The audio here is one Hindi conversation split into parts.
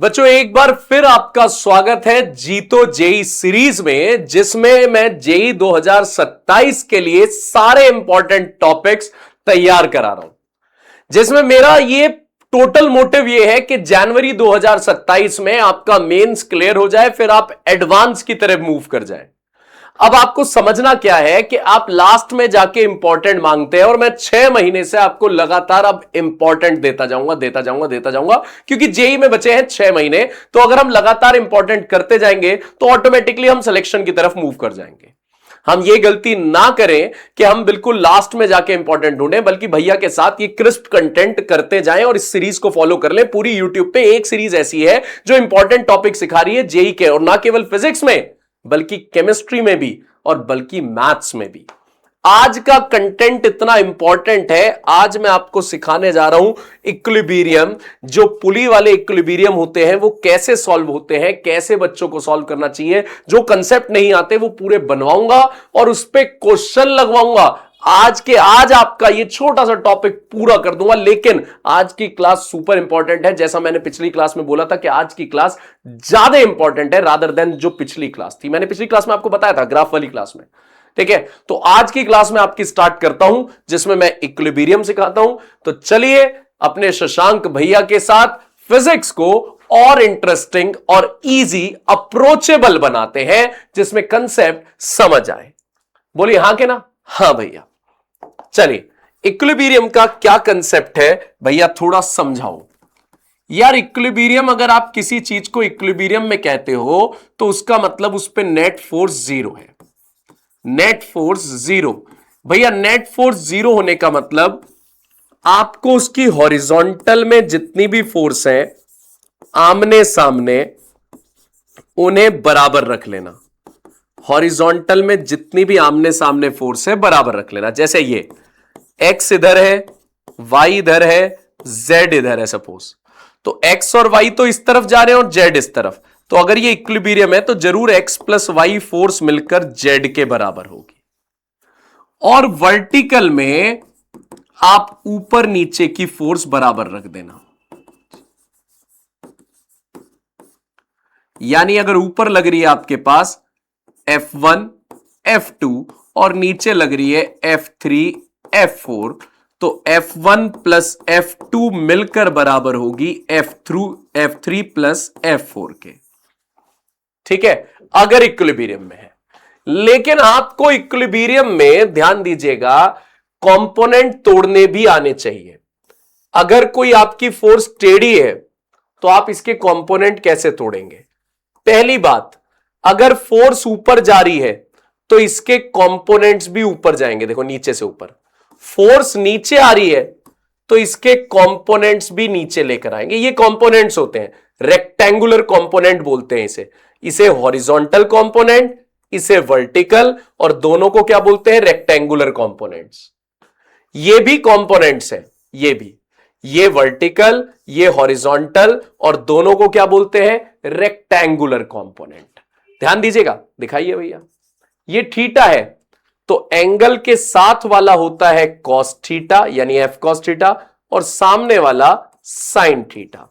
बच्चों एक बार फिर आपका स्वागत है जीतो जेई सीरीज में, जिसमें मैं जेई 2027 के लिए सारे इंपॉर्टेंट टॉपिक्स तैयार करा रहा हूं। जिसमें मेरा ये टोटल मोटिव ये है कि जनवरी 2027 में आपका मेंस क्लियर हो जाए, फिर आप एडवांस की तरफ मूव कर जाएं। अब आपको समझना क्या है कि आप लास्ट में जाके इंपॉर्टेंट मांगते हैं, और मैं 6 महीने से आपको लगातार अब इंपॉर्टेंट देता जाऊंगा, क्योंकि जेई में बचे हैं 6 महीने। तो अगर हम लगातार इंपॉर्टेंट करते जाएंगे तो ऑटोमेटिकली हम सिलेक्शन की तरफ मूव कर जाएंगे। हम ये गलती ना करें कि हम बिल्कुल लास्ट में जाके इंपॉर्टेंट ढूंढें, बल्कि भैया के साथ ये क्रिस्प कंटेंट करते जाएं और इस सीरीज को फॉलो कर लें। पूरी यूट्यूब पे एक सीरीज ऐसी है जो इंपॉर्टेंट टॉपिक सिखा रही है जेई के, और ना केवल फिजिक्स में बल्कि केमिस्ट्री में भी और बल्कि मैथ्स में भी। आज का कंटेंट इतना इंपॉर्टेंट है, आज मैं आपको सिखाने जा रहा हूं इक्विलिब्रियम। जो पुली वाले इक्विलिब्रियम होते हैं वो कैसे सॉल्व होते हैं, कैसे बच्चों को सॉल्व करना चाहिए। जो कंसेप्ट नहीं आते वो पूरे बनवाऊंगा और उस पर क्वेश्चन लगवाऊंगा। आज आपका ये छोटा सा टॉपिक पूरा कर दूंगा, लेकिन आज की क्लास सुपर इंपॉर्टेंट है। जैसा मैंने पिछली क्लास में बोला था कि आज की क्लास ज्यादा इंपॉर्टेंट है रादर देन जो पिछली क्लास थी। मैंने पिछली क्लास में आपको बताया था, ग्राफ वाली क्लास में, ठीक है। तो आज की क्लास में आपकी स्टार्ट करता हूं, जिसमें मैं इक्विलिब्रियम सिखाता हूं। तो चलिए अपने शशांक भैया के साथ फिजिक्स को और इंटरेस्टिंग और इजी अप्रोचेबल बनाते हैं, जिसमें कंसेप्ट समझ आए। बोलिए हां के ना? हां भैया। चलिए, इक्विलिब्रियम का क्या कंसेप्ट है भैया, थोड़ा समझाओ यार। इक्विलिब्रियम, अगर आप किसी चीज को इक्विलिब्रियम में कहते हो तो उसका मतलब उस पर नेट फोर्स जीरो है। नेट फोर्स जीरो भैया, नेट फोर्स जीरो होने का मतलब आपको उसकी हॉरिजॉन्टल में जितनी भी फोर्स है आमने सामने उन्हें बराबर रख लेना। हॉरिजॉन्टल में जितनी भी आमने सामने फोर्स है बराबर रख लेना। जैसे ये x इधर है, y इधर है, z इधर है सपोज, तो x और y तो इस तरफ जा रहे हैं और z इस तरफ। तो अगर ये इक्विलिब्रियम है तो जरूर x प्लस वाई फोर्स मिलकर z के बराबर होगी। और वर्टिकल में आप ऊपर नीचे की फोर्स बराबर रख देना। यानी अगर ऊपर लग रही है आपके पास F1 F2 और नीचे लग रही है F3 F4, तो F1 प्लस F2 मिलकर बराबर होगी F3 प्लस F4 के। ठीक है, अगर इक्विलिब्रियम में है। लेकिन आपको इक्विलिब्रियम में ध्यान दीजिएगा, कंपोनेंट तोड़ने भी आने चाहिए। अगर कोई आपकी फोर्स टेढ़ी है तो आप इसके कंपोनेंट कैसे तोड़ेंगे? पहली बात, अगर फोर्स ऊपर जा रही है तो इसके कंपोनेंट्स भी ऊपर जाएंगे। देखो नीचे से ऊपर, फोर्स नीचे आ रही है तो इसके कंपोनेंट्स भी नीचे लेकर आएंगे। ये कंपोनेंट्स होते हैं, रेक्टेंगुलर कंपोनेंट बोलते हैं इसे हॉरिजॉन्टल कंपोनेंट, इसे वर्टिकल, और दोनों को क्या बोलते हैं? Rectangular components. ये भी कंपोनेंट्स है, ये भी, ये वर्टिकल, ये हॉरिजॉन्टल, और दोनों को क्या बोलते हैं? Rectangular component. ध्यान दीजिएगा, दिखाइए भैया, ये थीटा है तो एंगल के साथ वाला होता है कॉस थीटा यानी एफ कॉस थीटा, और सामने वाला साइन थीटा।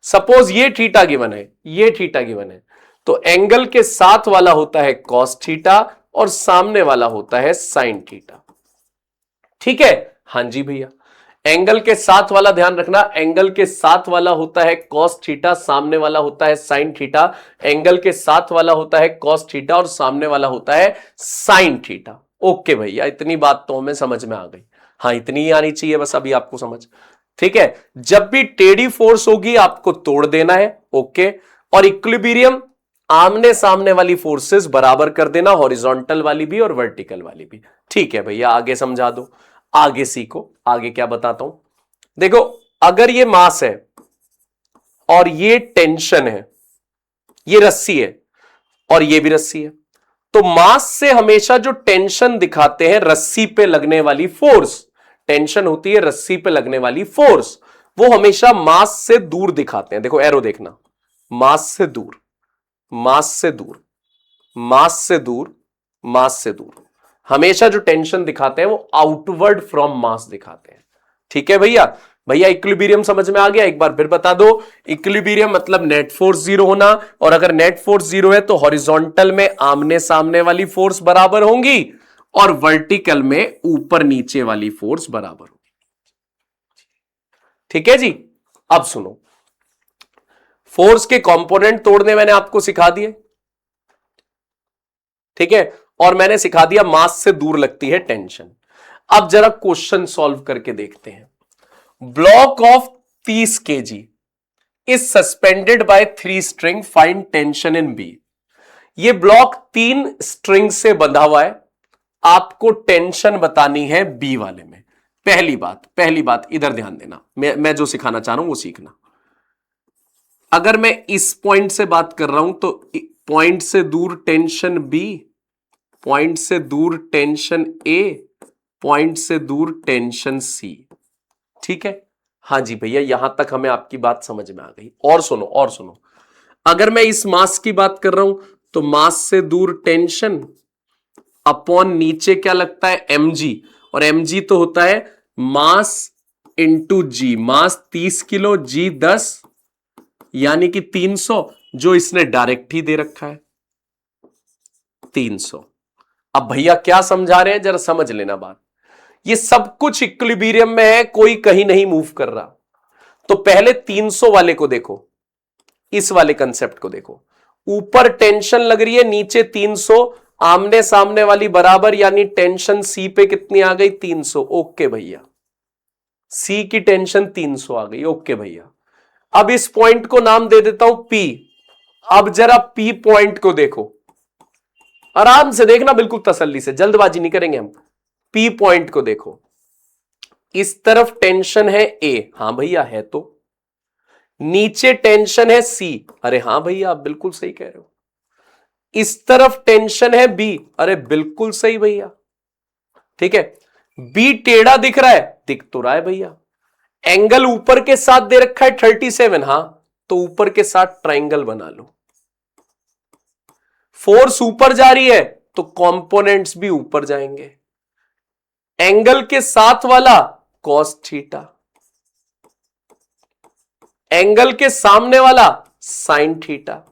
सपोज ये थीटा गिवन है, ये थीटा गिवन है, तो एंगल के साथ वाला होता है कॉस थीटा और सामने वाला होता है साइन थीटा। ठीक है? हां जी भैया, एंगल के साथ वाला ध्यान रखना, एंगल के साथ वाला होता है कॉस थीटा, सामने वाला होता है साइन थीटा। एंगल के साथ वाला होता है कॉस थीटा और सामने वाला होता है साइन थीटा। ओके भैया, इतनी बात तो हमें समझ में आ गई। हाँ, इतनी ही आनी चाहिए बस अभी आपको समझ। ठीक है, जब भी टेढ़ी फोर्स होगी आपको तोड़ देना है। ओके, और इक्विलिब्रियम, आमने सामने वाली फोर्सेस बराबर कर देना, हॉरिजॉन्टल वाली भी और वर्टिकल वाली भी। ठीक है भैया, आगे समझा दो, आगे सीखो। आगे क्या बताता हूं, देखो, अगर ये मास है और ये टेंशन है, ये रस्सी है और ये भी रस्सी है, तो मास से हमेशा जो टेंशन दिखाते हैं, रस्सी पे लगने वाली फोर्स, टेंशन होती है रस्सी पे लगने वाली फोर्स, वो हमेशा मास से दूर दिखाते हैं। देखो एरो देखना, मास से दूर, मास से दूर, मास से दूर, मास से दूर। हमेशा जो टेंशन दिखाते हैं वो आउटवर्ड फ्रॉम मास दिखाते हैं। ठीक है भैया, भैया इक्विलिब्रियम समझ में आ गया? एक बार फिर बता दो, इक्विलिब्रियम मतलब नेट फोर्स जीरो होना, और अगर नेट फोर्स जीरो है तो हॉरिजॉन्टल में आमने सामने वाली फोर्स बराबर होंगी और वर्टिकल में ऊपर नीचे वाली फोर्स बराबर होगी। ठीक है जी। अब सुनो, फोर्स के कंपोनेंट तोड़ने मैंने आपको सिखा दिए, ठीक है, और मैंने सिखा दिया मास से दूर लगती है टेंशन। अब जरा क्वेश्चन सॉल्व करके देखते हैं। Block of 30 kg is suspended by 3 string, find tension in B. ये ब्लॉक 3 स्ट्रिंग से बंधा हुआ है, आपको टेंशन बतानी है बी वाले में। पहली बात इधर ध्यान देना, मैं जो सिखाना चाह रहा हूं वो सीखना। अगर मैं इस पॉइंट से बात कर रहा हूं तो पॉइंट से दूर टेंशन बी, पॉइंट से दूर टेंशन ए, पॉइंट से दूर टेंशन सी। ठीक है, हां जी भैया, यहां तक हमें आपकी बात समझ में आ गई। और सुनो, अगर मैं इस मास की बात कर रहा हूं तो मास से दूर टेंशन अपॉन नीचे क्या लगता है, mg, और mg तो होता है मास इंटू जी। मास 30 किलो, जी 10, यानी कि 300, जो इसने डायरेक्ट ही दे रखा है 300। अब भैया क्या समझा रहे हैं, जरा समझ लेना बात। ये सब कुछ इक्विलिब्रियम में है, कोई कहीं नहीं मूव कर रहा। तो पहले 300 वाले को देखो, इस वाले कंसेप्ट को देखो। ऊपर टेंशन लग रही है, नीचे 300, आमने सामने वाली बराबर, यानी टेंशन सी पे कितनी आ गई, 300। ओके भैया, सी की टेंशन 300 आ गई। ओके भैया, अब इस पॉइंट को नाम दे देता हूं पी। अब जरा पी पॉइंट को देखो, आराम से देखना, बिल्कुल तसल्ली से, जल्दबाजी नहीं करेंगे हम। पी पॉइंट को देखो, इस तरफ टेंशन है ए, हां भैया है, तो नीचे टेंशन है सी, अरे हां भैया आप बिल्कुल सही कह रहे हो। इस तरफ टेंशन है बी, अरे बिल्कुल सही भैया। ठीक है, बी टेढ़ा दिख रहा है, दिख तो रहा है भैया। एंगल ऊपर के साथ दे रखा है 37, हां, तो ऊपर के साथ ट्राइंगल बना लो। फोर्स ऊपर जा रही है तो कंपोनेंट्स भी ऊपर जाएंगे। एंगल के साथ वाला कॉस थीटा, एंगल के सामने वाला साइन थीटा।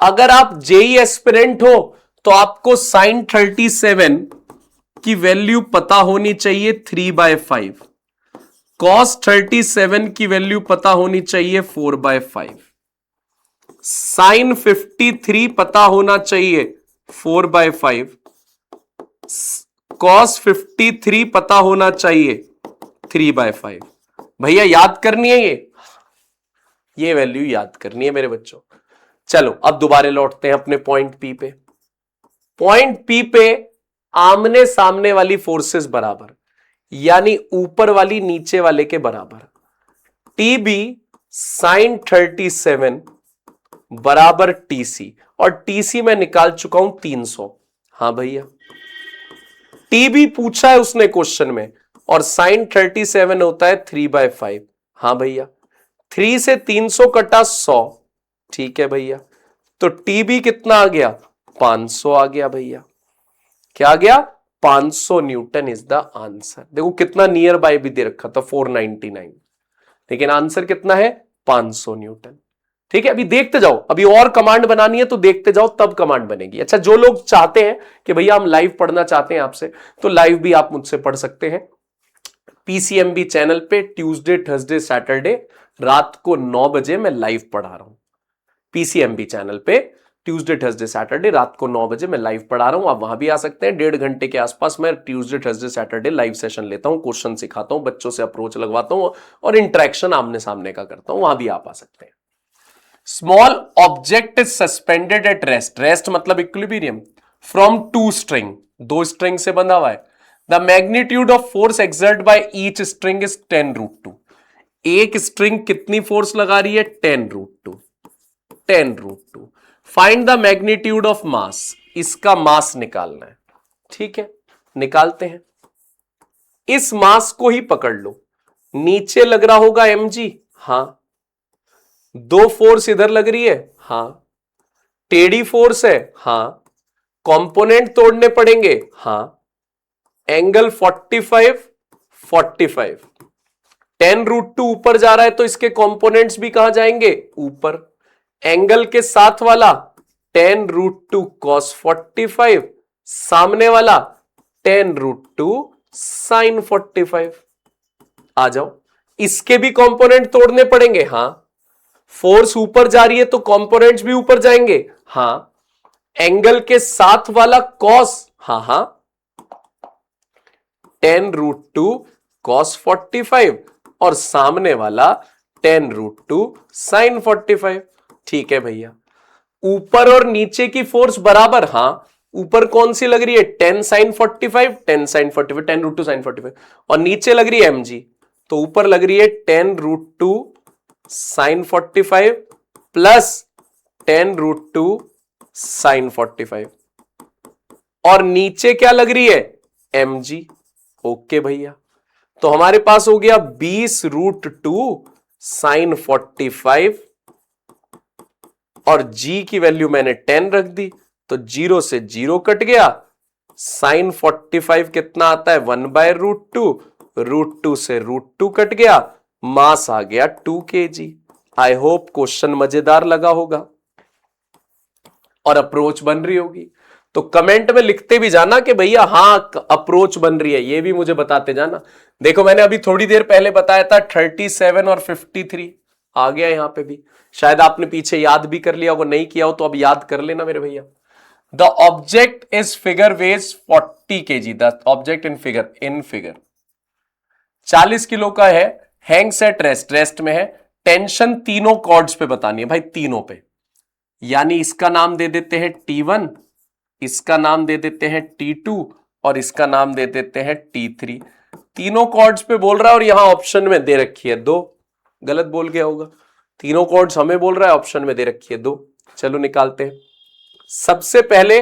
अगर आप जेई एस्पिरेंट हो तो आपको साइन 37 की वैल्यू पता होनी चाहिए 3/5, कॉस 37 की वैल्यू पता होनी चाहिए 4/5, साइन 53 पता होना चाहिए 4/5, कॉस 53 पता होना चाहिए 3/5। भैया याद करनी है ये वैल्यू याद करनी है मेरे बच्चों। चलो अब दोबारा लौटते हैं अपने पॉइंट पी पे। पॉइंट पी पे आमने सामने वाली फोर्सेस बराबर, यानी ऊपर वाली नीचे वाले के बराबर। टीबी साइन 37 बराबर टीसी, और टीसी मैं निकाल चुका हूं 300। हां भैया, टीबी पूछा है उसने क्वेश्चन में, और साइन 37 होता है 3/5। हां भैया, 3 से 300 कटा 100, ठीक है भैया, तो टीबी कितना आ गया, 500 आ गया भैया। क्या आ गया, 500 न्यूटन इज द आंसर। देखो कितना नियर बाय भी दे रखा था 499, लेकिन आंसर कितना है, 500 न्यूटन। ठीक है, अभी देखते जाओ, अभी और कमांड बनानी है तो देखते जाओ, तब कमांड बनेगी। अच्छा, जो लोग चाहते हैं कि भैया हम लाइव पढ़ना चाहते हैं आपसे, तो लाइव भी आप मुझसे पढ़ सकते हैं पीसीएमबी चैनल पे। ट्यूसडे, थर्सडे, सैटरडे रात को 9 बजे मैं लाइव पढ़ा रहा हूं पीसीएमबी चैनल पे। ट्यूसडे, थर्सडे, सैटरडे रात को 9 बजे मैं लाइव पढ़ा रहा हूं, आप वहां भी आ सकते हैं। 1.5 घंटे के आसपास मैं Tuesday, Thursday, Saturday live session लेता हूं, क्वेश्चन सिखाता हूं, बच्चों से अप्रोच लगवाता हूं और इंटरेक्शन आमने सामने का करता हूं, वहां भी आप आ सकते हैं। Small object is suspended at rest, rest मतलब इक्विलिब्रियम, फ्रॉम 2 स्ट्रिंग, 2 स्ट्रिंग से बंधा हुआ है। The magnitude of force exert by each string is 10√2। एक स्ट्रिंग कितनी फोर्स लगा रही है, 10√2, 10√2। Find the magnitude of mass, इसका मास निकालना है। ठीक है, निकालते हैं। इस मास को ही पकड़ लो, नीचे लग रहा होगा mg, हां, 2 फोर्स इधर लग रही है, हां, टेढ़ी फोर्स है, हां, कंपोनेंट तोड़ने पड़ेंगे, हां, एंगल 45, 45, 10√2 ऊपर जा रहा है तो इसके कंपोनेंट्स भी कहां जाएंगे? ऊपर। एंगल के साथ वाला 10√2 cos 45, सामने वाला 10√2 sin 45। आ जाओ, इसके भी कंपोनेंट तोड़ने पड़ेंगे। हां, फोर्स ऊपर जा रही है तो कंपोनेंट्स भी ऊपर जाएंगे। हां, एंगल के साथ वाला cos, हां 10√2 cos 45 और सामने वाला 10√2 sin 45। ठीक है भैया, ऊपर और नीचे की फोर्स बराबर। हां, ऊपर कौन सी लग रही है? 10 sin 45, 10 sin 45, 10√2 sin 45, और नीचे लग रही है mg, तो ऊपर लग रही है 10√2 sin 45 प्लस 10√2 sin 45, और नीचे क्या लग रही है? mg। ओके भैया, तो हमारे पास हो गया 20√2 sin 45, और g की वैल्यू मैंने 10 रख दी, तो 0 से 0 कट गया। sin 45 कितना आता है? 1/√2, √2 से √2 कट गया, मास आ गया 2 kg। आई होप क्वेश्चन मजेदार लगा होगा और अप्रोच बन रही होगी। तो कमेंट में लिखते भी जाना कि भैया हां अप्रोच बन रही है, ये भी मुझे बताते जाना। देखो मैंने अभी थोड़ी देर पहले बताया था 37 और 53 आ गया यहां पे भी। शायद आपने पीछे याद भी कर लिया होगा, नहीं किया हो तो अब याद कर लेना मेरे भैया। The object is figure weighs 40 kg। The object in figure 40 kilo का है, हैंग्स एट रेस्ट, रेस्ट में है। टेंशन तीनों कॉर्ड्स पे बतानी है भाई, तीनों पे। यानी इसका नाम दे देते हैं T1, इसका नाम दे देते हैं T2 और इसका नाम दे देते हैं T3। तीनों कॉर्ड्स पे बोल रहा है और यहां ऑप्शन में दे रखी है 2। गलत बोल गया होगा, तीनों कॉर्ड्स हमें बोल रहा है, ऑप्शन में दे रखी है 2। चलो निकालते हैं। सबसे पहले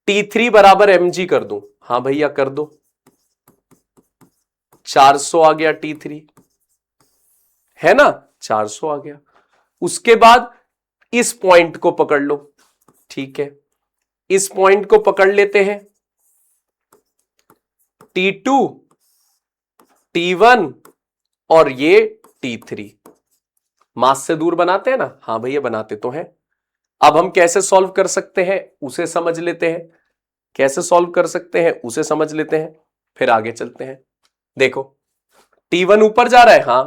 T3 बराबर mg कर दूं। हां भैया कर दो, 400 आ गया T3, है ना, 400 आ गया। उसके बाद इस पॉइंट को पकड़ लो। ठीक है, इस पॉइंट को पकड़ लेते हैं। T2, T1 और ये T3 मास से दूर बनाते हैं ना? हां भैया बनाते तो हैं। अब हम कैसे सॉल्व कर सकते हैं उसे समझ लेते हैं, कैसे सॉल्व कर सकते हैं उसे समझ लेते हैं, फिर आगे चलते हैं। देखो T1 ऊपर जा रहा है, हां,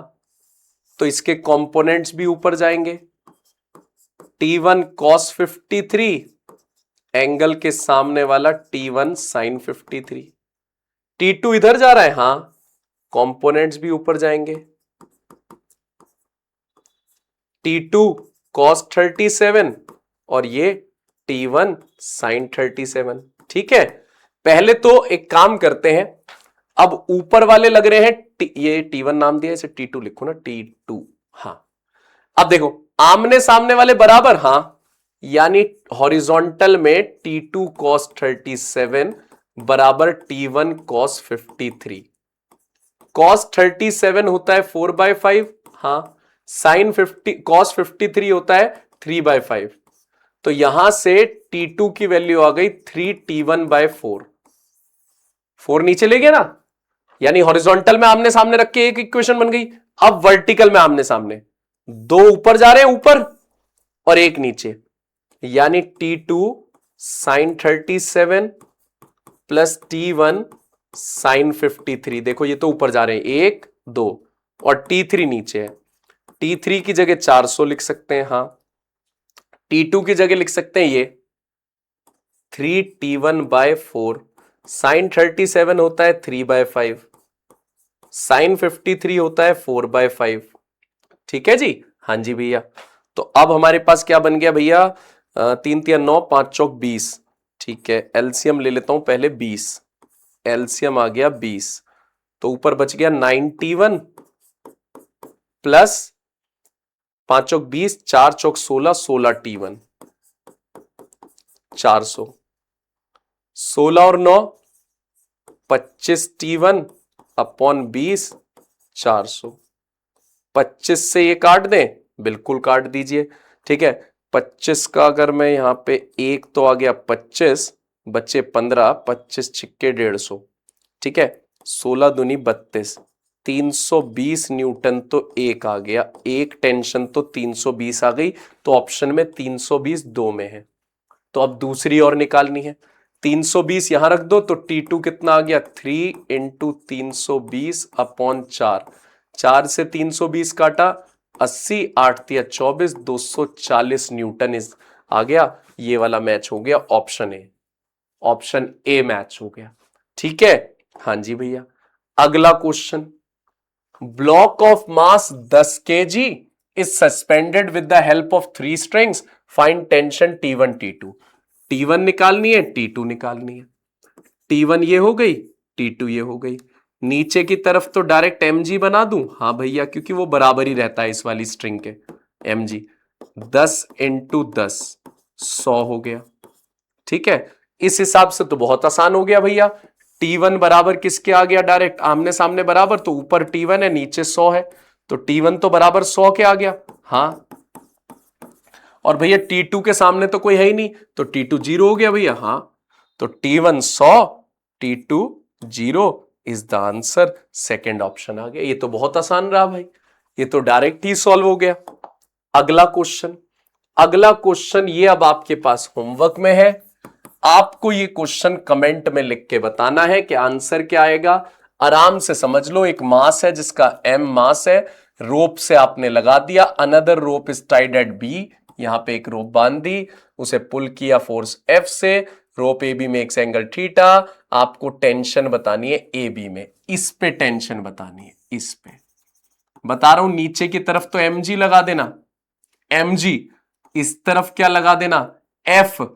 तो इसके कंपोनेंट्स भी ऊपर जाएंगे। T1 cos 53, एंगल के सामने वाला T1 sin 53। T2 इधर जा रहा है, हां, कंपोनेंट्स भी ऊपर जाएंगे। T2 cos 37 और ये T1 sin 37। ठीक है, पहले तो एक काम करते हैं, अब ऊपर वाले लग रहे हैं ये T1 नाम दिया, इसे T2 लिखो ना, T2। हां, अब देखो आमने सामने वाले बराबर। हां, यानी हॉरिजॉन्टल में T2 cos 37 बराबर T1 cos 53। cos 37 होता है 4/5, हां, sin 50 cos 53 होता है 3/5। तो यहां से T2 की वैल्यू आ गई 3T1/4। 4 नीचे ले गया ना, यानी हॉरिजॉन्टल में आमने सामने रख के एक इक्वेशन बन गई। अब वर्टिकल में आमने सामने, 2 ऊपर जा रहे हैं ऊपर और एक नीचे, यानी T2 sin 37 plus T1 sin 53। देखो ये तो ऊपर जा रहे हैं 1 2 और T3 नीचे है। T3 की जगह 400 लिख सकते हैं, हां। T2 की जगह लिख सकते हैं ये 3T1/4। sin 37 होता है 3/5, sin 53 होता है 4/5। ठीक है जी, हां जी भैया। तो अब हमारे पास क्या बन गया भैया? 3 3 9, 5 चौक 20। ठीक है, एलसीएम ले लेता हूं पहले 20, एलसीएम आ गया 20, तो ऊपर बच गया 91 प्लस 5 चौक 20, 4 चौक 16, 16 T1, 400, 16 और 9 25 T1 अपॉन 20, 400। 25 से ये काट दें, बिल्कुल काट दीजिए। ठीक है, 25 का अगर मैं यहां पे एक तो आ गया 25, बचे 15, 25 छिक्के 150। ठीक है, 16 दूनी 32, 320 न्यूटन तो एक आ गया, एक टेंशन तो 320 आ गई, तो ऑप्शन में 320 दो में है। तो अब दूसरी और निकालनी है। 320 यहां रख दो तो T2 कितना आ गया, 3 इंटू 320 अपॉन 4, 4 से 320 काटा 80, 8 तिया 24, 240 न्यूटन इस आ गया। ये वाला मैच हो गया option A, option A match हो गया। ठीक है, हां जी भैया। अगला question, block of mass 10 kg is suspended with the help of 3 strings, find tension T1 T2। T1 निकालनी है, T2 निकालनी है। T1 ये हो गई, T2 ये हो गई। नीचे की तरफ तो डायरेक्ट mg बना दूं, हां भैया, क्योंकि वो बराबर ही रहता है इस वाली स्ट्रिंग के। mg 10 इंटू 10 100 हो गया। ठीक है, इस हिसाब से तो बहुत आसान हो गया भैया। T1 बराबर किसके आ गया, डायरेक्ट आमने सामने बराबर, तो ऊपर T1 है नीचे 100 है, तो T1 तो बराबर 100 के आ गया। हाँ, और भैया T2 के सामने तो कोई है ही नहीं, तो T2 जीरो हो गया भैया। हाँ, तो T1 100, T2 zero is the answer, second option आ गया। ये तो बहुत आसान रहा भाई, ये तो डायरेक्ट ही सॉल्व हो गया। अगला क्वेश्चन, अगला क्वेश्चन ये अब आपके पास होमवर्क में है। आपको ये क्वेश्चन कमेंट में लिख के बताना है कि आंसर क्या आएगा। आराम से समझ लो, एक मास है जिसका m मास है, रोप से आपने लगा दिया, another rope is tied at B, यहां पे एक रोप बांध दी, उसे पुल किया फोर्स F से, रोप AB में एक एंगल थीटा, आपको टेंशन बतानी है AB में, इस पे टेंशन बतानी है, इस पे बता रहा हूं। नीचे की तरफ तो mg लगा देना, mg, इस तरफ क्या लगा देना, F,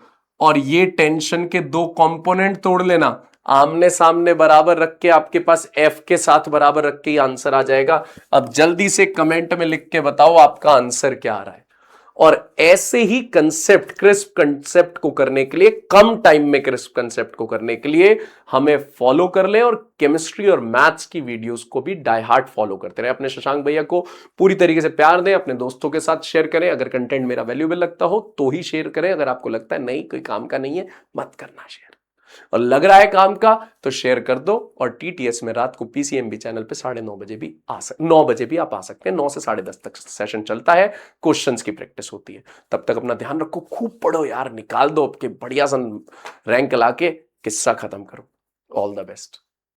और ये टेंशन के दो कंपोनेंट तोड़ लेना, आमने सामने बराबर रख के आपके पास F के साथ बराबर रख के आंसर आ जाएगा। अब जल्दी से कमेंट में लिख के बताओ आपका आंसर क्या आ रहा है। और ऐसे ही कंसेप्ट, क्रिस्प कंसेप्ट को करने के लिए, कम टाइम में क्रिस्प कंसेप्ट को करने के लिए हमें फॉलो कर लें, और केमिस्ट्री और मैथ्स की वीडियोस को भी डाई हार्ट फॉलो करते रहे। अपने शशांक भैया को पूरी तरीके से प्यार दें, अपने दोस्तों के साथ शेयर करें। अगर कंटेंट मेरा वैल्यूएबल लगता हो तो ही शेयर करें, अगर आपको लगता है नहीं कोई काम का नहीं है, मत करना शेयर। और लग रहा है काम का तो शेयर कर दो। और TTS में रात को PCMB चैनल पे 9:30 बजे भी 9 बजे भी आप आ सकते हैं, 9 से 10:30 तक सेशन चलता है, क्वेश्चंस की प्रैक्टिस होती है। तब तक अपना ध्यान रखो, खूब पढ़ो यार, निकाल दो आपके बढ़िया सन रैंक ला के, किस्सा खत्म करो। All the best.